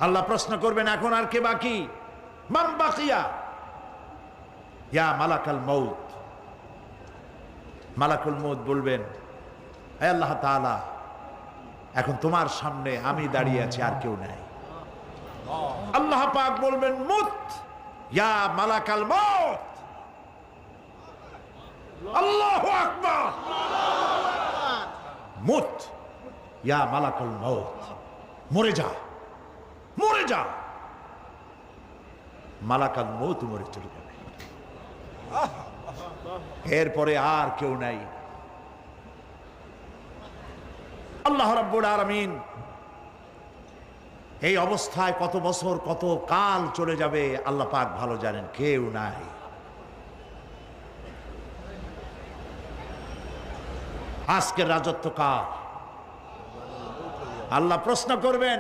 আল্লাহ প্রশ্ন করবেন, এখন আর কে বাকি? মান বাকিয়া ইয়া মালাকাল মউত। মালাকুল মউত বলবেন, হে আল্লাহ তাআলা, এখন তোমার সামনে আমি দাঁড়িয়ে আছি, আর কেউ নাই। আল্লাহ পাক বলবেন, মুত ইয়া মালাকাল মউত। আল্লাহু আকবার। মুত ইয়া মালাকুল মউত, মরে যা, মরে যা। মালাকাল মউত মরে চলে যাবে, এরপরে আর কেউ নাই। আল্লাহ রাব্বুল আলামিন এই অবস্থায় কত বছর কত কাল চলে যাবে আল্লাহ পাক ভালো জানেন, কেউ নাই। আজকের রাজত্ব কার? আল্লাহ প্রশ্ন করবেন,